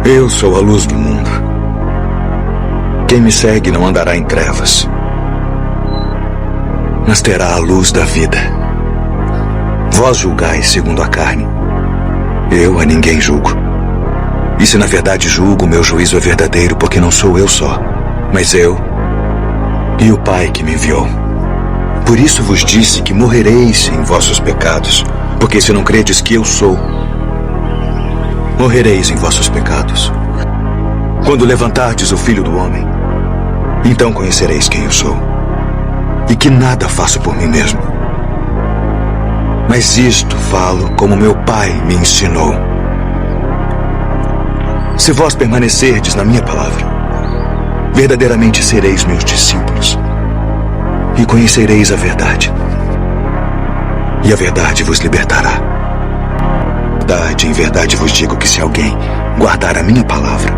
Eu sou a luz do mundo. Quem me segue não andará em trevas, mas terá a luz da vida. Vós julgais segundo a carne. Eu a ninguém julgo. E se na verdade julgo, meu juízo é verdadeiro, porque não sou eu só, mas eu e o Pai que me enviou. Por isso vos disse que morrereis em vossos pecados, porque se não credes que eu sou, morrereis em vossos pecados. Quando levantardes o Filho do Homem, então conhecereis quem eu sou, e que nada faço por mim mesmo, mas isto falo como meu Pai me ensinou. Se vós permanecerdes na minha palavra, verdadeiramente sereis meus discípulos, e conhecereis a verdade, e a verdade vos libertará. Em verdade vos digo que se alguém guardar a minha palavra,